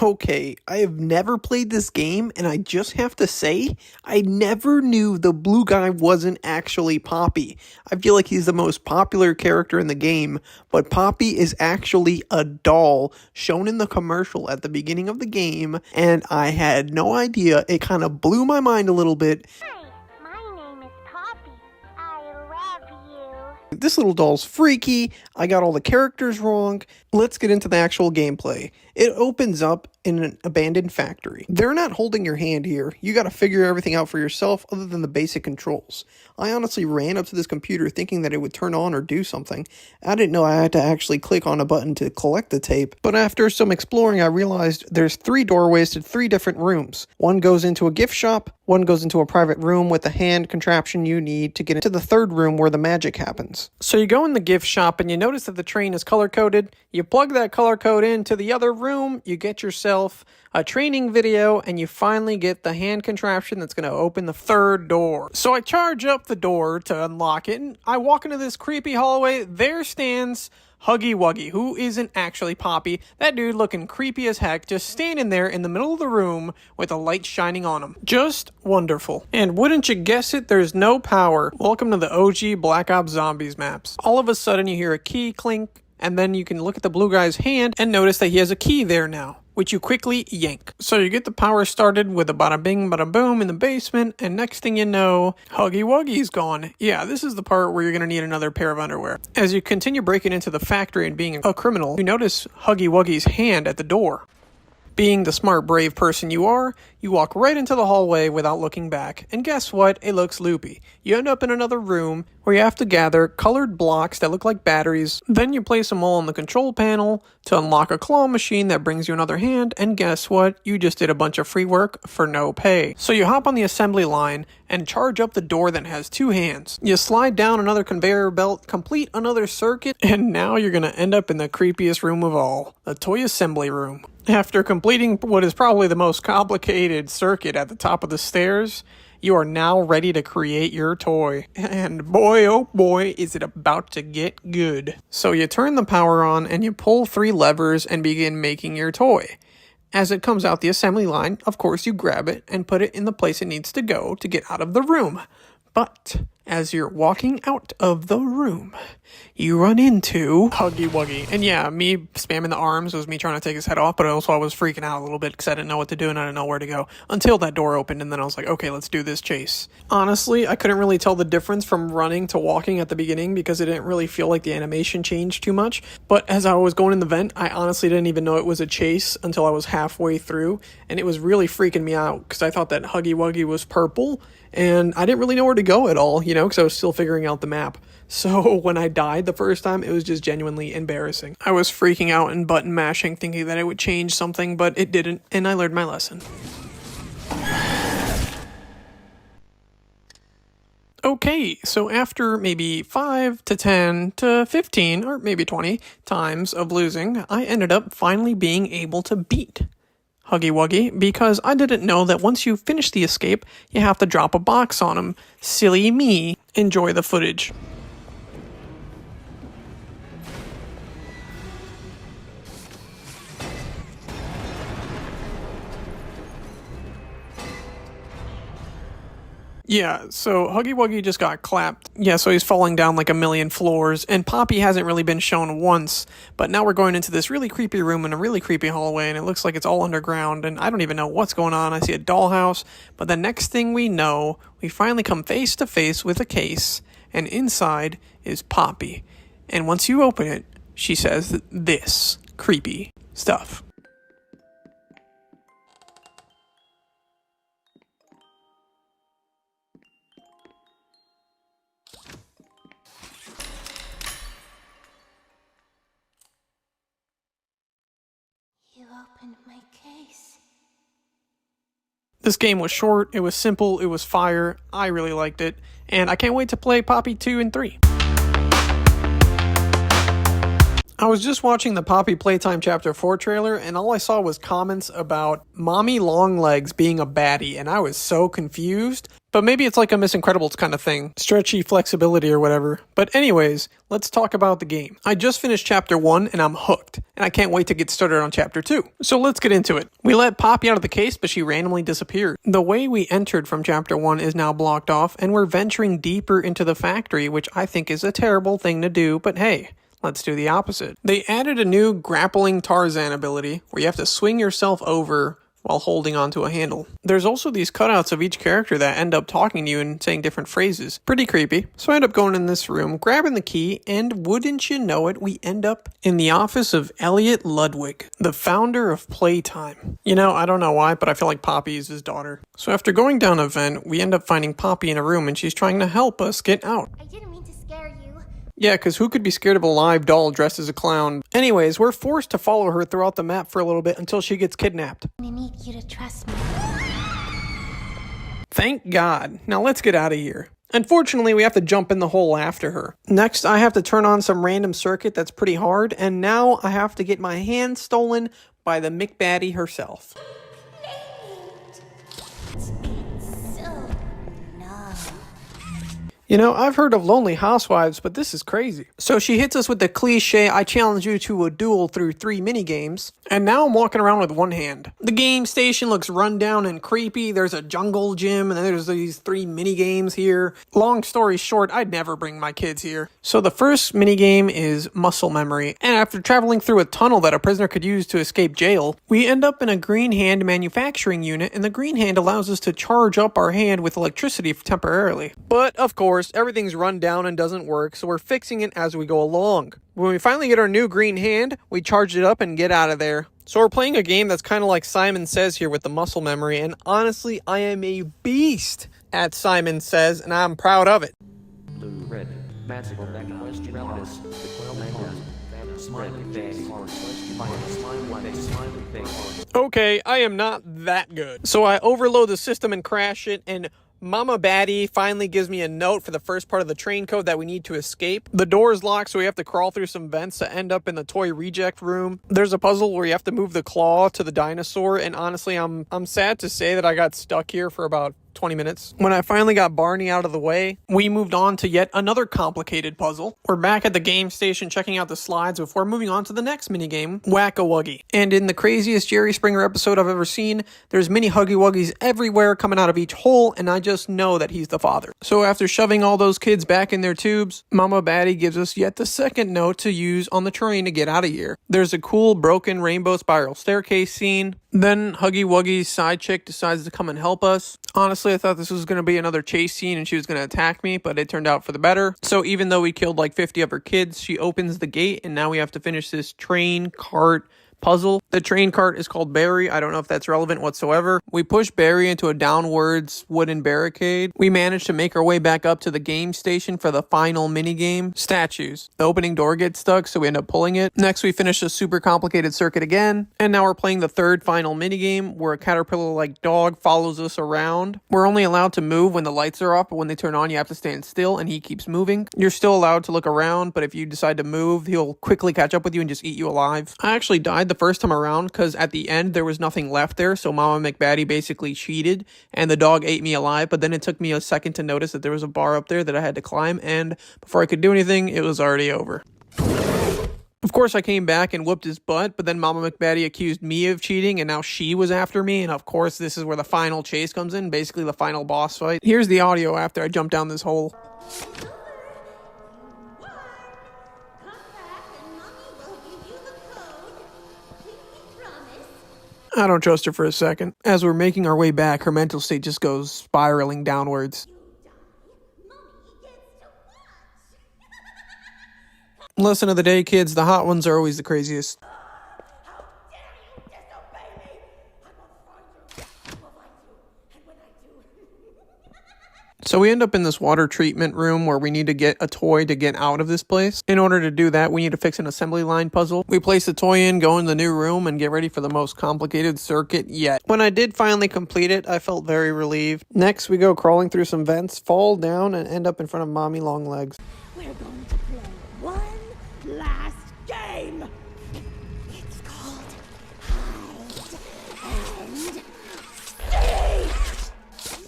Okay, I have never played this game, and I just have to say, I never knew the blue guy wasn't actually Poppy. I feel like he's the most popular character in the game, but Poppy is actually a doll shown in the commercial at the beginning of the game, and I had no idea. It kind of blew my mind a little bit. Hi, my name is Poppy. I love you. This little doll's freaky. I got all the characters wrong. Let's get into the actual gameplay. It opens up in an abandoned factory. They're not holding your hand here. You gotta figure everything out for yourself other than the basic controls. I honestly ran up to this computer thinking that it would turn on or do something. I didn't know I had to actually click on a button to collect the tape, but after some exploring I realized there's 3 doorways to 3 different rooms. One goes into a gift shop, one goes into a private room with the hand contraption you need to get into the 3rd room where the magic happens. So you go in the gift shop and you notice that the train is color-coded. You plug that color code into the other room, you get yourself a training video, and you finally get the hand contraption that's going to open the 3rd door. So I charge up the door to unlock it, and I walk into this creepy hallway. There stands Huggy Wuggy, who isn't actually Poppy. That dude looking creepy as heck, just standing there in the middle of the room with a light shining on him. Just wonderful. And wouldn't you guess it, there's no power. Welcome to the OG Black Ops Zombies maps. All of a sudden you hear a key clink, and then you can look at the blue guy's hand and notice that he has a key there now, which you quickly yank. So you get the power started with a bada bing bada boom in the basement, and next thing you know, Huggy Wuggy's gone. Yeah, this is the part where you're gonna need another pair of underwear. As you continue breaking into the factory and being a criminal, you notice Huggy Wuggy's hand at the door. Being the smart, brave person you are, you walk right into the hallway without looking back, and guess what? It looks loopy. You end up in another room where you have to gather colored blocks that look like batteries, then you place them all on the control panel to unlock a claw machine that brings you another hand, and guess what? You just did a bunch of free work for no pay. So you hop on the assembly line and charge up the door that has 2 hands. You slide down another conveyor belt, complete another circuit, and now you're gonna end up in the creepiest room of all, the toy assembly room. After completing what is probably the most complicated circuit at the top of the stairs, you are now ready to create your toy. And boy, oh boy, is it about to get good. So you turn the power on and you pull 3 levers and begin making your toy. As it comes out the assembly line, of course you grab it and put it in the place it needs to go to get out of the room. But as you're walking out of the room, you run into Huggy Wuggy. And yeah, me spamming the arms was me trying to take his head off, but also I was freaking out a little bit because I didn't know what to do and I didn't know where to go until that door opened, and then I was like, okay, let's do this chase. Honestly, I couldn't really tell the difference from running to walking at the beginning because it didn't really feel like the animation changed too much. But as I was going in the vent, I honestly didn't even know it was a chase until I was halfway through, and it was really freaking me out because I thought that Huggy Wuggy was purple, and I didn't really know where to go at all, you know, because I was still figuring out the map. So when I died the first time, it was just genuinely embarrassing. I was freaking out and button mashing, thinking that it would change something, but it didn't, and I learned my lesson. Okay, so after maybe 5 to 10 to 15, or maybe 20 times of losing, I ended up finally being able to beat Huggy Wuggy, because I didn't know that once you finish the escape, you have to drop a box on him. Silly me. Enjoy the footage. Yeah, so Huggy Wuggy just got clapped. Yeah, so he's falling down like a million floors, and Poppy hasn't really been shown once, but now we're going into this really creepy room in a really creepy hallway, and it looks like it's all underground, and I don't even know what's going on. I see a dollhouse, but the next thing we know, we finally come face to face with a case, and inside is Poppy. And once you open it, she says this creepy stuff. You opened my case. This game was short, it was simple, it was fire, I really liked it, and I can't wait to play Poppy 2 and 3. I was just watching the Poppy Playtime Chapter 4 trailer, and all I saw was comments about Mommy Longlegs being a baddie, and I was so confused. But maybe it's like a Miss Incredibles kind of thing. Stretchy flexibility or whatever. But anyways, let's talk about the game. I just finished chapter 1 and I'm hooked. And I can't wait to get started on chapter 2. So let's get into it. We let Poppy out of the case, but she randomly disappeared. The way we entered from chapter 1 is now blocked off, and we're venturing deeper into the factory, which I think is a terrible thing to do, but hey. Let's do the opposite. They added a new grappling Tarzan ability where you have to swing yourself over while holding onto a handle. There's also these cutouts of each character that end up talking to you and saying different phrases. Pretty creepy. So I end up going in this room, grabbing the key, and wouldn't you know it, we end up in the office of Elliot Ludwig, the founder of Playtime. You know, I don't know why, but I feel like Poppy is his daughter. So after going down a vent, we end up finding Poppy in a room and she's trying to help us get out. I didn't mean to scare you. Yeah, because who could be scared of a live doll dressed as a clown? Anyways, we're forced to follow her throughout the map for a little bit until she gets kidnapped. I need you to trust me. Thank God. Now let's get out of here. Unfortunately, we have to jump in the hole after her. Next, I have to turn on some random circuit that's pretty hard, and now I have to get my hand stolen by the McBaddie herself. You know, I've heard of lonely housewives, but this is crazy. So she hits us with the cliche, I challenge you to a duel through 3 minigames, and now I'm walking around with one hand. The game station looks run down and creepy. There's a jungle gym, and then there's these 3 minigames here. Long story short, I'd never bring my kids here. So the first minigame is muscle memory, and after traveling through a tunnel that a prisoner could use to escape jail, we end up in a green hand manufacturing unit, and the green hand allows us to charge up our hand with electricity temporarily. But, of course, everything's run down and doesn't work, so we're fixing it as we go along. When we finally get our new green hand, we charge it up and get out of there. So we're playing a game that's kind of like Simon Says here with the muscle memory, and honestly, I am a beast at Simon Says, and I'm proud of it. Blue, red, magical, question, relative, Okay, I am not that good. So I overload the system and crash it, and Mama Baddie finally gives me a note for the first part of the train code that we need to escape. The door is locked, so we have to crawl through some vents to end up in the toy reject room. There's a puzzle where you have to move the claw to the dinosaur, and honestly, I'm sad to say that I got stuck here for about 20 minutes. When I finally got Barney out of the way, we moved on to yet another complicated puzzle. We're back at the game station checking out the slides before moving on to the next minigame, Whack-A-Wuggy. And in the craziest Jerry Springer episode I've ever seen, there's mini Huggy Wuggies everywhere coming out of each hole, and I just know that he's the father. So after shoving all those kids back in their tubes, Mama Baddie gives us yet the second note to use on the train to get out of here. There's a cool broken rainbow spiral staircase scene. Then Huggy Wuggy's side chick decides to come and help us. Honestly, I thought this was going to be another chase scene and she was going to attack me, but it turned out for the better. So even though we killed like 50 of her kids, she opens the gate and now we have to finish this train cart puzzle. The train cart is called Barry. I don't know if that's relevant whatsoever. We push Barry into a downwards wooden barricade. We manage to make our way back up to the game station for the final minigame, statues. The opening door gets stuck, so we end up pulling it. Next, we finish a super complicated circuit again. And now we're playing the third final minigame where a caterpillar-like dog follows us around. We're only allowed to move when the lights are off, but when they turn on, you have to stand still and he keeps moving. You're still allowed to look around, but if you decide to move, he'll quickly catch up with you and just eat you alive. I actually died the first time around because at the end there was nothing left there, so Mama McBaddie basically cheated and the dog ate me alive, but then it took me a second to notice that there was a bar up there that I had to climb, and before I could do anything, it was already over. Of course, I came back and whooped his butt, but then Mama McBaddie accused me of cheating, and now she was after me, and of course, this is where the final chase comes in, basically the final boss fight. Here's the audio after I jumped down this hole. I don't trust her for a second. As we're making our way back, her mental state just goes spiraling downwards. Lesson of the day, kids, the hot ones are always the craziest. So we end up in this water treatment room where we need to get a toy to get out of this place. In order to do that, we need to fix an assembly line puzzle. We place the toy in, go in the new room, and get ready for the most complicated circuit yet. When I did finally complete it, I felt very relieved. Next, we go crawling through some vents, fall down, and end up in front of Mommy Longlegs. We're going to play one last game. It's called Hide and Seek.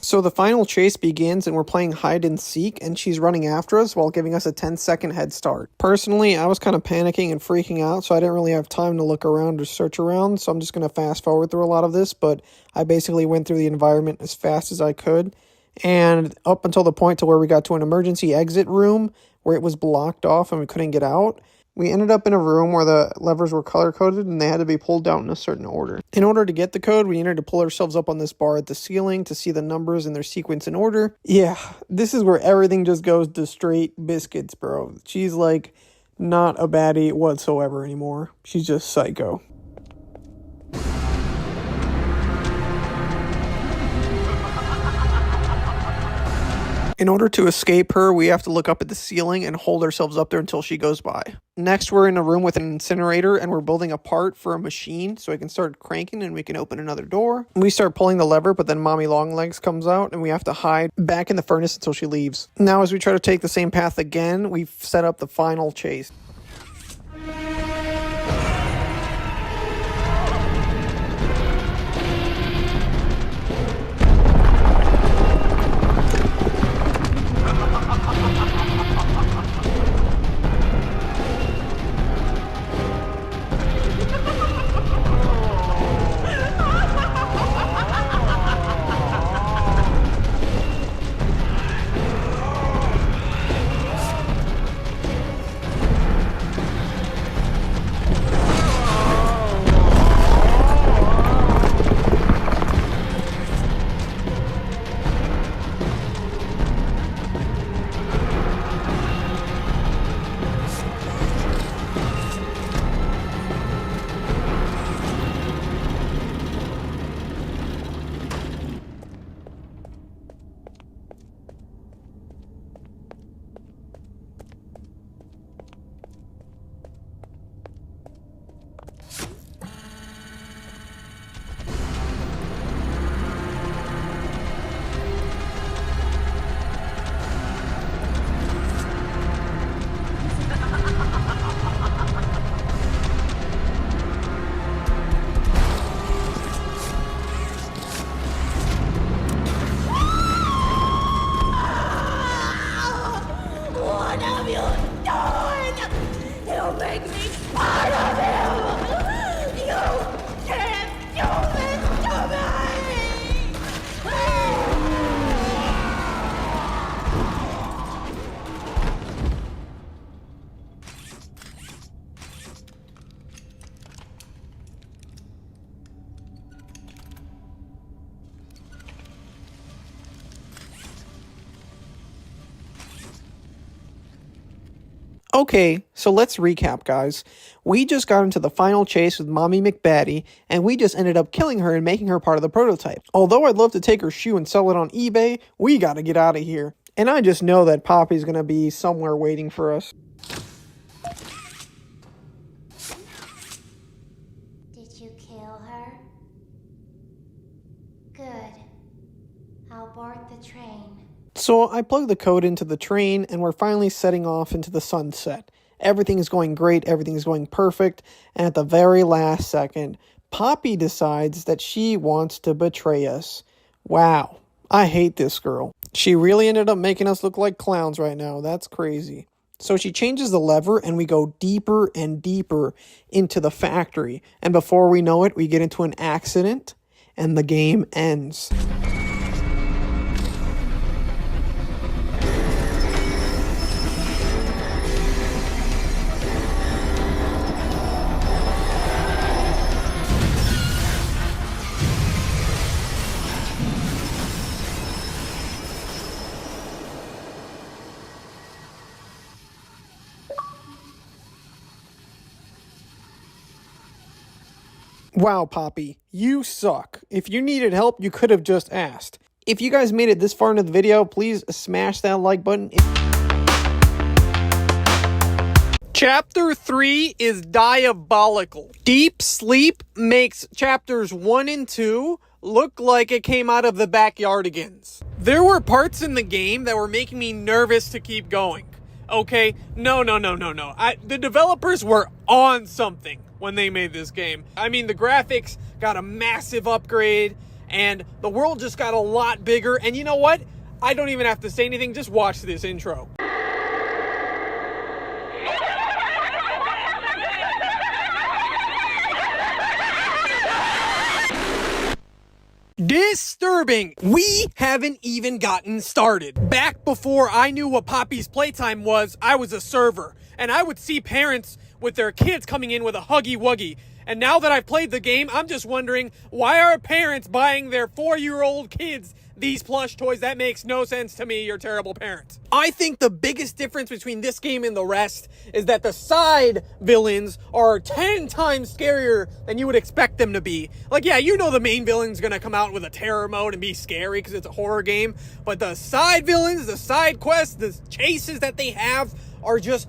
So the final chase begins and we're playing hide and seek and she's running after us while giving us a 10-second head start. Personally, I was kind of panicking and freaking out, so I didn't really have time to look around or search around, so I'm just going to fast forward through a lot of this, but I basically went through the environment as fast as I could. And up until the point to where we got to an emergency exit room where it was blocked off and we couldn't get out, we ended up in a room where the levers were color-coded and they had to be pulled out in a certain order. In order to get the code, we needed to pull ourselves up on this bar at the ceiling to see the numbers in their sequence in order. Yeah, this is where everything just goes to straight biscuits, bro. She's like not a baddie whatsoever anymore. She's just psycho. In order to escape her, we have to look up at the ceiling and hold ourselves up there until she goes by. Next, we're in a room with an incinerator and we're building a part for a machine so I can start cranking and we can open another door. We start pulling the lever, but then Mommy Longlegs comes out and we have to hide back in the furnace until she leaves. Now, as we try to take the same path again, we've set up the final chase. What have you done? You make me part of him! You can't do this to me! Okay, so let's recap, guys. We just got into the final chase with Mommy McBaddy, and we just ended up killing her and making her part of the prototype. Although I'd love to take her shoe and sell it on eBay, we gotta get out of here. And I just know that Poppy's gonna be somewhere waiting for us. Did you kill her? Good. I'll board the train. So I plugged the code into the train, and we're finally setting off into the sunset. Everything is going great, everything is going perfect, and at the very last second, Poppy decides that she wants to betray us. Wow, I hate this girl. She really ended up making us look like clowns right now. That's crazy. So she changes the lever, and we go deeper and deeper into the factory. And before we know it, we get into an accident, and the game ends. Wow, Poppy, you suck. If you needed help, you could have just asked. If you guys made it this far into the video, please smash that like button. Chapter 3 is diabolical. Deep Sleep makes chapters 1 and 2 look like it came out of the Backyardigans. There were parts in the game that were making me nervous to keep going. Okay? No. The developers were on something when they made this game. I mean, the graphics got a massive upgrade, and the world just got a lot bigger. And you know what? I don't even have to say anything. Just watch this intro. Disturbing. We haven't even gotten started. Back before I knew what Poppy's Playtime was, I was a server, and I would see parents with their kids coming in with a Huggy Wuggy. And now that I've played the game, I'm just wondering, why are parents buying their 4-year-old kids these plush toys? That makes no sense to me. You're terrible parents. I think the biggest difference between this game and the rest is that the side villains are 10 times scarier than you would expect them to be. Like, yeah, you know the main villain's gonna come out with a terror mode and be scary because it's a horror game, but the side villains, the side quests, the chases that they have are just...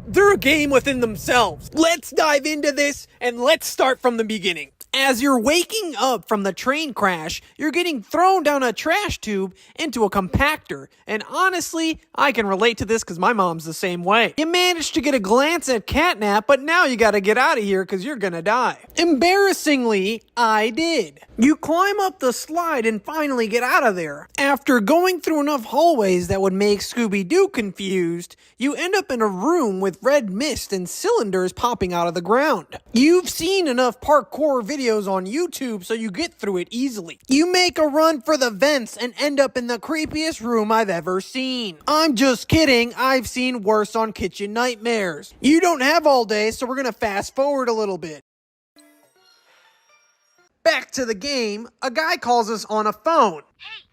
they're a game within themselves. Let's dive into this, and let's start from the beginning. As you're waking up from the train crash, you're getting thrown down a trash tube into a compactor. And honestly, I can relate to this because my mom's the same way. You managed to get a glance at Catnap, but now you gotta get out of here because you're gonna die. Embarrassingly, I did. You climb up the slide and finally get out of there. After going through enough hallways that would make Scooby-Doo confused, you end up in a room with red mist and cylinders popping out of the ground. You've seen enough parkour videos on YouTube, so you get through it easily. You make a run for the vents and end up in the creepiest room I've ever seen. I'm just kidding, I've seen worse on Kitchen Nightmares. You don't have all day, so we're gonna fast forward a little bit. Back to the game, a guy calls us on a phone. Hey,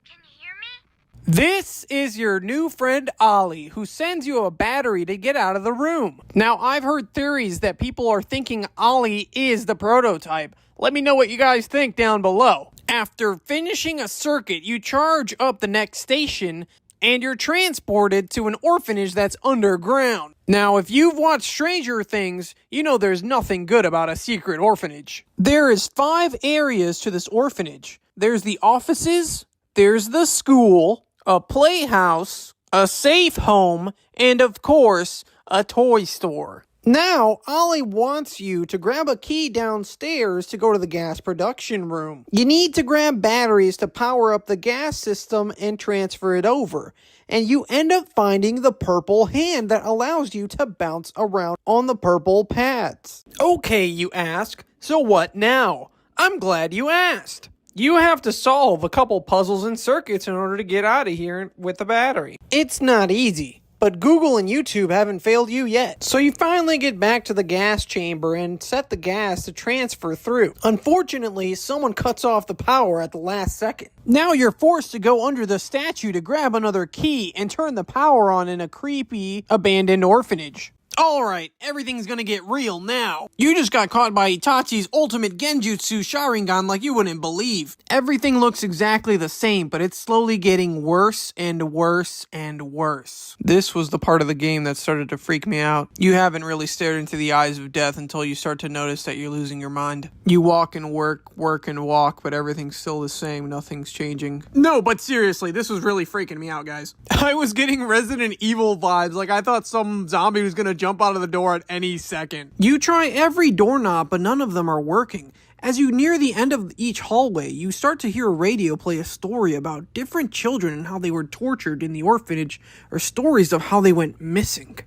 can you hear me? This is your new friend Ollie, who sends you a battery to get out of the room. Now, I've heard theories that people are thinking Ollie is the prototype. Let me know what you guys think down below. After finishing a circuit, you charge up the next station, and you're transported to an orphanage that's underground. Now, if you've watched Stranger Things, you know there's nothing good about a secret orphanage. There is 5 areas to this orphanage. There's the offices, there's the school, a playhouse, a safe home, and of course, a toy store. Now, Ollie wants you to grab a key downstairs to go to the gas production room. You need to grab batteries to power up the gas system and transfer it over. And you end up finding the purple hand that allows you to bounce around on the purple pads. Okay, you ask, so what now? I'm glad you asked. You have to solve a couple puzzles and circuits in order to get out of here with the battery. It's not easy, but Google and YouTube haven't failed you yet. So you finally get back to the gas chamber and set the gas to transfer through. Unfortunately, someone cuts off the power at the last second. Now you're forced to go under the statue to grab another key and turn the power on in a creepy, abandoned orphanage. Alright, everything's gonna get real now. You just got caught by Itachi's ultimate genjutsu Sharingan like you wouldn't believe. Everything looks exactly the same, but it's slowly getting worse and worse and worse. This was the part of the game that started to freak me out. You haven't really stared into the eyes of death until you start to notice that you're losing your mind. You walk and work and walk, but everything's still the same, nothing's changing. No, but seriously, this was really freaking me out, guys. I was getting Resident Evil vibes, like I thought some zombie was gonna jump out of the door at any second. You try every doorknob, but none of them are working. As you near the end of each hallway, you start to hear a radio play a story about different children and how they were tortured in the orphanage, or stories of how they went missing.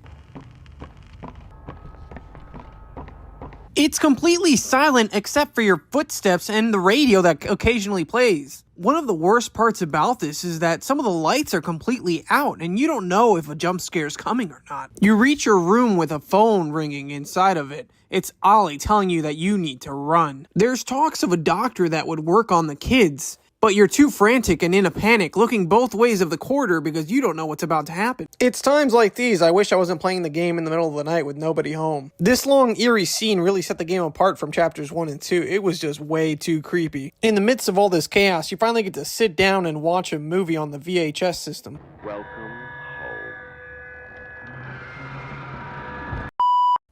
It's completely silent except for your footsteps and the radio that occasionally plays. One of the worst parts about this is that some of the lights are completely out and you don't know if a jump scare is coming or not. You reach your room with a phone ringing inside of it. It's Ollie telling you that you need to run. There's talks of a doctor that would work on the kids, but you're too frantic and in a panic, looking both ways of the corridor because you don't know what's about to happen. It's times like these I wish I wasn't playing the game in the middle of the night with nobody home. This long, eerie scene really set the game apart from chapters 1 and 2. It was just way too creepy. In the midst of all this chaos, you finally get to sit down and watch a movie on the VHS system. Welcome home.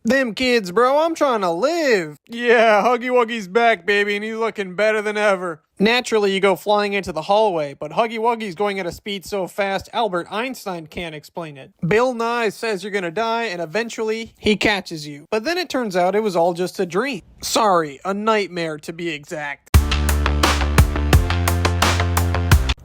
Them kids, bro, I'm trying to live. Yeah, Huggy Wuggy's back, baby, and he's looking better than ever. Naturally, you go flying into the hallway, but Huggy Wuggy's going at a speed so fast, Albert Einstein can't explain it. Bill Nye says you're gonna die, and eventually, he catches you. But then it turns out it was all just a dream. Sorry, a nightmare to be exact.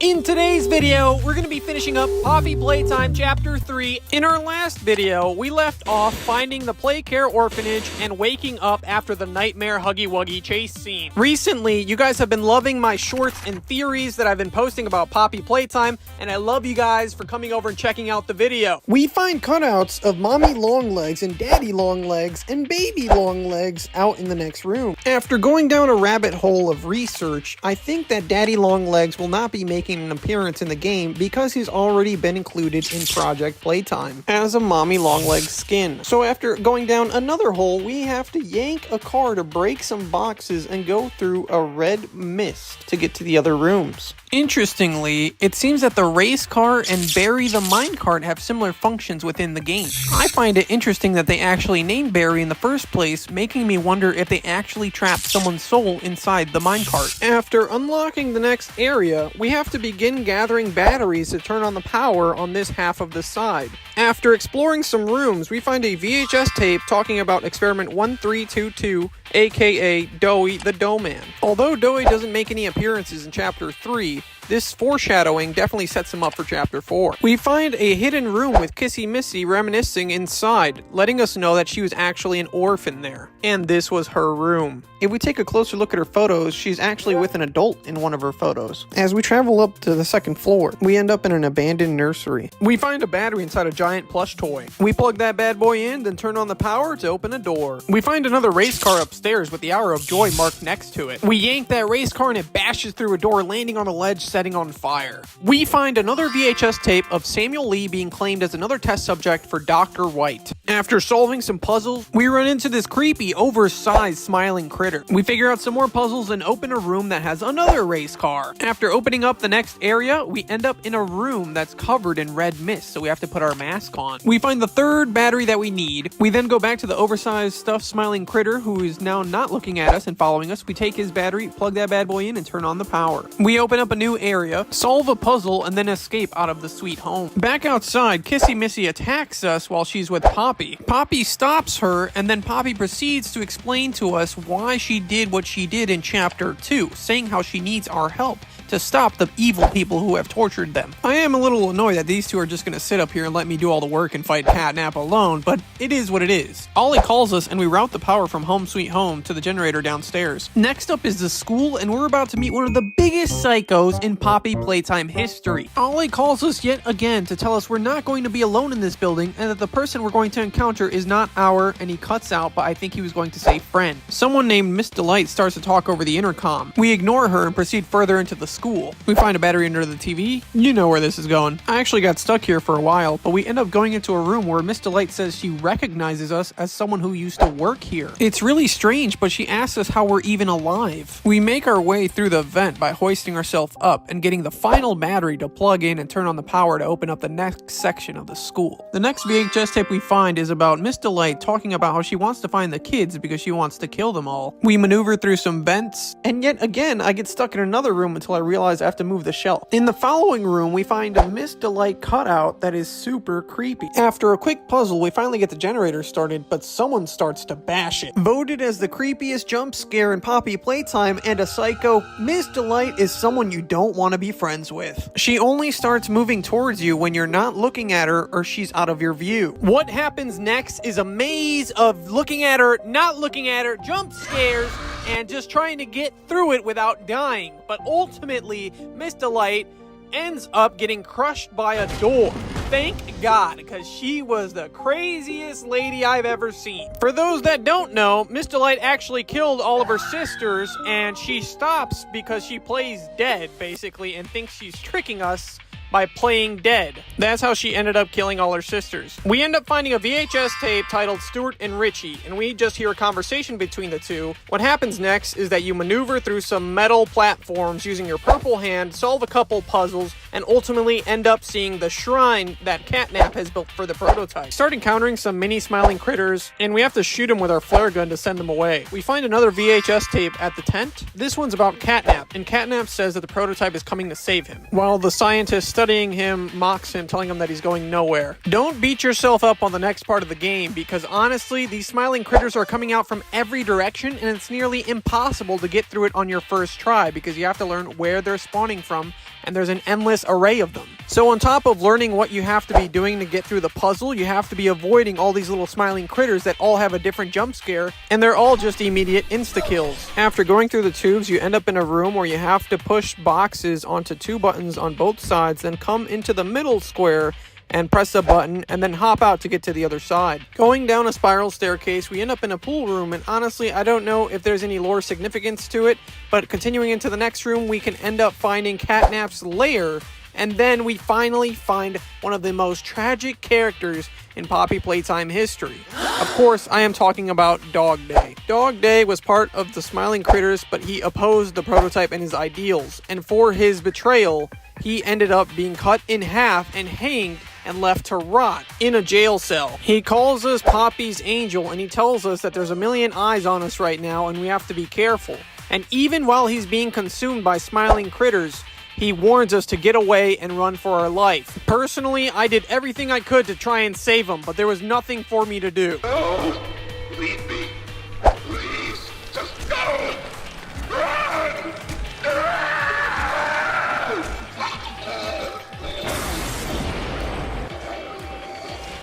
In today's video, we're going to be finishing up Poppy Playtime Chapter 3. In our last video, we left off finding the Playcare Orphanage and waking up after the nightmare Huggy Wuggy chase scene. Recently, you guys have been loving my shorts and theories that I've been posting about Poppy Playtime, and I love you guys for coming over and checking out the video. We find cutouts of Mommy Longlegs and Daddy Longlegs and Baby Longlegs out in the next room. After going down a rabbit hole of research, I think that Daddy Longlegs will not be making an appearance in the game because he's already been included in Project Playtime as a Mommy Longlegs skin. So after going down another hole, we have to yank a car to break some boxes and go through a red mist to get to the other rooms. Interestingly, it seems that the race car and Barry the minecart have similar functions within the game. I find it interesting that they actually named Barry in the first place, making me wonder if they actually trapped someone's soul inside the minecart. After unlocking the next area, we have to begin gathering batteries to turn on the power on this half of the side. After exploring some rooms, we find a VHS tape talking about Experiment 1322, aka Doughy the Doughman. Although Doughy doesn't make any appearances in Chapter 3, this foreshadowing definitely sets him up for Chapter 4. We find a hidden room with Kissy Missy reminiscing inside, letting us know that she was actually an orphan there. And this was her room. If we take a closer look at her photos, she's actually with an adult in one of her photos. As we travel up to the second floor, we end up in an abandoned nursery. We find a battery inside a giant plush toy. We plug that bad boy in, then turn on the power to open a door. We find another race car upstairs with the Hour of Joy marked next to it. We yank that race car and it bashes through a door, landing on a ledge, setting on fire. We find another VHS tape of Samuel Lee being claimed as another test subject for Dr. White. After solving some puzzles, we run into this creepy, oversized, smiling critter. We figure out some more puzzles and open a room that has another race car. After opening up the next area, we end up in a room that's covered in red mist, so we have to put our mask on. We find the third battery that we need. We then go back to the oversized, stuffed, smiling critter who is now not looking at us and following us. We take his battery, plug that bad boy in, and turn on the power. We open up a new area, solve a puzzle, and then escape out of the sweet home. Back outside, Kissy Missy attacks us while she's with Poppy. Poppy stops her, and then Poppy proceeds to explain to us why she did what she did in Chapter 2, saying how she needs our help to stop the evil people who have tortured them. I am a little annoyed that these two are just going to sit up here and let me do all the work and fight Catnap alone, but it is what it is. Ollie calls us and we route the power from Home Sweet Home to the generator downstairs. Next up is the school, and we're about to meet one of the biggest psychos in Poppy Playtime history. Ollie calls us yet again to tell us we're not going to be alone in this building and that the person we're going to encounter is not our, and he cuts out, but I think he was going to say friend. Someone named Miss Delight starts to talk over the intercom. We ignore her and proceed further into the school. We find a battery under the TV. You know where this is going. I actually got stuck here for a while, but we end up going into a room where Miss Delight says she recognizes us as someone who used to work here. It's really strange, but she asks us how we're even alive. We make our way through the vent by hoisting ourselves up and getting the final battery to plug in and turn on the power to open up the next section of the school. The next VHS tape we find is about Miss Delight talking about how she wants to find the kids because she wants to kill them all. We maneuver through some vents, and yet again I get stuck in another room until I realize I have to move the shelf. In the following room, we find a Miss Delight cutout that is super creepy. After a quick puzzle, we finally get the generator started, but someone starts to bash it. Voted as the creepiest jump scare in Poppy Playtime and a psycho, Miss Delight is someone you don't want to be friends with. She only starts moving towards you when you're not looking at her or she's out of your view. What happens next is a maze of looking at her, not looking at her, jump scares, and just trying to get through it without dying. But ultimately, Miss Delight ends up getting crushed by a door. Thank God, because she was the craziest lady I've ever seen. For those that don't know, Miss Delight actually killed all of her sisters, and she stops because she plays dead, basically, and thinks she's tricking us by playing dead. That's how she ended up killing all her sisters. We end up finding a VHS tape titled Stuart and Richie, and we just hear a conversation between the two. What happens next is that you maneuver through some metal platforms using your purple hand, solve a couple puzzles, and ultimately end up seeing the shrine that Catnap has built for the prototype. We start encountering some mini smiling critters, and we have to shoot them with our flare gun to send them away. We find another VHS tape at the tent. This one's about Catnap, and Catnap says that the prototype is coming to save him, while the scientist studying him mocks him, telling him that he's going nowhere. Don't beat yourself up on the next part of the game, because honestly, these smiling critters are coming out from every direction, and it's nearly impossible to get through it on your first try, because you have to learn where they're spawning from, and there's an endless array of them. So on top of learning what you have to be doing to get through the puzzle, you have to be avoiding all these little smiling critters that all have a different jump scare, and they're all just immediate insta-kills. After going through the tubes, you end up in a room where you have to push boxes onto 2 buttons on both sides, then come into the middle square and press a button, and then hop out to get to the other side. Going down a spiral staircase, we end up in a pool room, and honestly, I don't know if there's any lore significance to it, but continuing into the next room, we can end up finding Catnap's lair, and then we finally find one of the most tragic characters in Poppy Playtime history. Of course, I am talking about Dog Day. Dog Day was part of the Smiling Critters, but he opposed the prototype and his ideals, and for his betrayal, he ended up being cut in half and hanged and left to rot in a jail cell. He calls us Poppy's angel, and he tells us that there's a million eyes on us right now and we have to be careful. And even while he's being consumed by smiling critters, he warns us to get away and run for our life. Personally, I did everything I could to try and save him, but there was nothing for me to do. No! Leave me! Please! Just go! Run!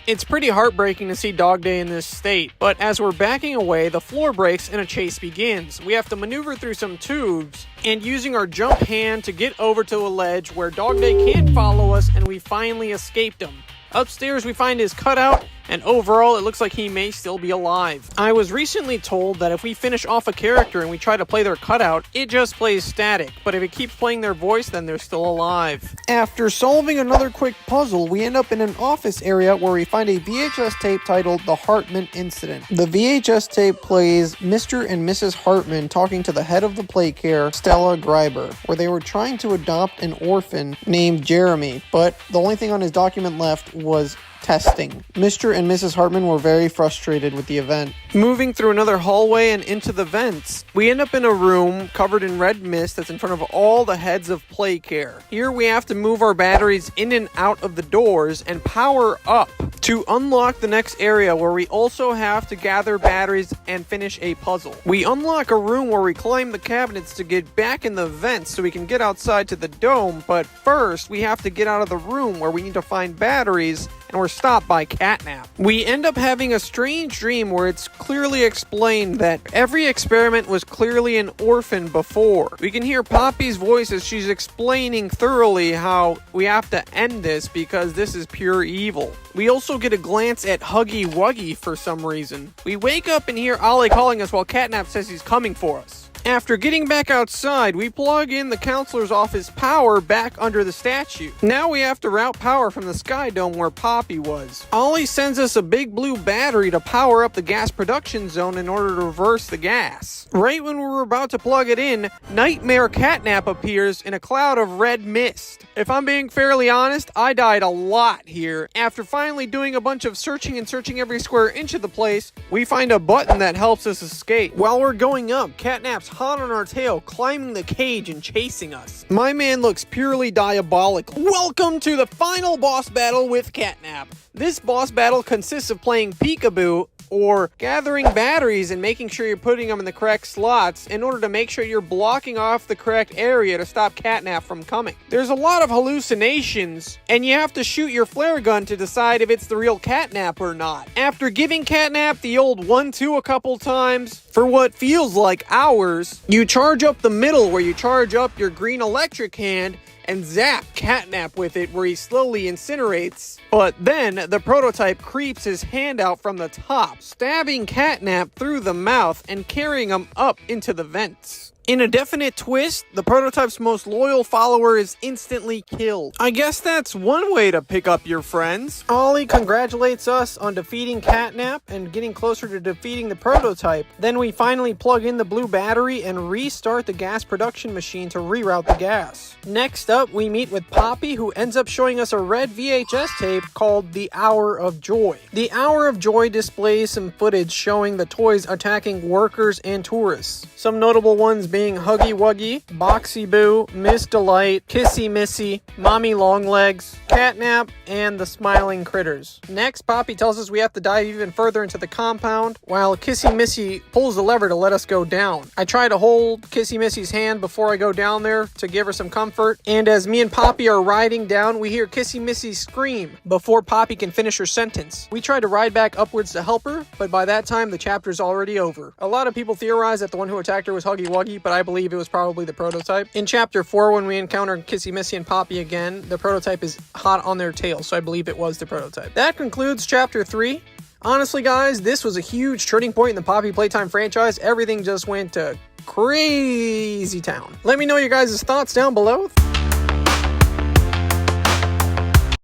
It's pretty heartbreaking to see Dog Day in this state, but as we're backing away, the floor breaks and a chase begins. We have to maneuver through some tubes, and using our jump hand to get over to a ledge where Dog Day can't follow us, and we finally escaped him. Upstairs, we find his cutout, and overall, it looks like he may still be alive. I was recently told that if we finish off a character and we try to play their cutout, it just plays static, but if it keeps playing their voice, then they're still alive. After solving another quick puzzle, we end up in an office area where we find a VHS tape titled The Hartman Incident. The VHS tape plays Mr. and Mrs. Hartman talking to the head of the play care, Stella Greiber, where they were trying to adopt an orphan named Jeremy, but the only thing on his document left was testing. Mr. and Mrs. Hartman were very frustrated with the event. Moving through another hallway and into the vents, we end up in a room covered in red mist that's in front of all the heads of play care. Here we have to move our batteries in and out of the doors and power up to unlock the next area, where we also have to gather batteries and finish a puzzle. We unlock a room where we climb the cabinets to get back in the vents so we can get outside to the dome, but first we have to get out of the room where we need to find batteries, and we're stopped by Catnap. We end up having a strange dream where it's clearly explained that every experiment was clearly an orphan before. We can hear Poppy's voice as she's explaining thoroughly how we have to end this because this is pure evil. We also get a glance at Huggy Wuggy for some reason. We wake up and hear Ollie calling us while Catnap says he's coming for us. After getting back outside, we plug in the counselor's office power back under the statue. Now we have to route power from the Sky Dome where Poppy was. Ollie sends us a big blue battery to power up the gas production zone in order to reverse the gas. Right when we were about to plug it in, Nightmare Catnap appears in a cloud of red mist. If I'm being fairly honest, I died a lot here. After finally doing a bunch of searching and searching every square inch of the place, we find a button that helps us escape. While we're going up, Catnap's hot on our tail, climbing the cage and chasing us. My man looks purely diabolical. Welcome to the final boss battle with Catnap. This boss battle consists of playing peekaboo, or gathering batteries and making sure you're putting them in the correct slots in order to make sure you're blocking off the correct area to stop Catnap from coming. There's a lot of hallucinations, and you have to shoot your flare gun to decide if it's the real Catnap or not. After giving Catnap the old 1-2 a couple times, for what feels like hours, you charge up the middle where you charge up your green electric hand and zap Catnap with it where he slowly incinerates. But then the prototype creeps his hand out from the top, stabbing Catnap through the mouth and carrying him up into the vents. In a definite twist, the prototype's most loyal follower is instantly killed. I guess that's one way to pick up your friends. Ollie congratulates us on defeating Catnap and getting closer to defeating the prototype. Then we finally plug in the blue battery and restart the gas production machine to reroute the gas. Next up, we meet with Poppy, who ends up showing us a red VHS tape called The Hour of Joy. The Hour of Joy displays some footage showing the toys attacking workers and tourists. Some notable ones being Huggy Wuggy, Boxy Boo, Miss Delight, Kissy Missy, Mommy Longlegs, Catnap, and the Smiling Critters. Next, Poppy tells us we have to dive even further into the compound, while Kissy Missy pulls the lever to let us go down. I try to hold Kissy Missy's hand before I go down there to give her some comfort, and as me and Poppy are riding down, we hear Kissy Missy scream before Poppy can finish her sentence. We try to ride back upwards to help her, but by that time, the chapter's already over. A lot of people theorize that the one who attacked her was Huggy Wuggy, but I believe it was probably the prototype. In Chapter 4, when we encounter Kissy Missy and Poppy again, the prototype is hot on their tail, so I believe it was the prototype. That concludes Chapter 3. Honestly, guys, this was a huge turning point in the Poppy Playtime franchise. Everything just went to crazy town. Let me know your guys' thoughts down below.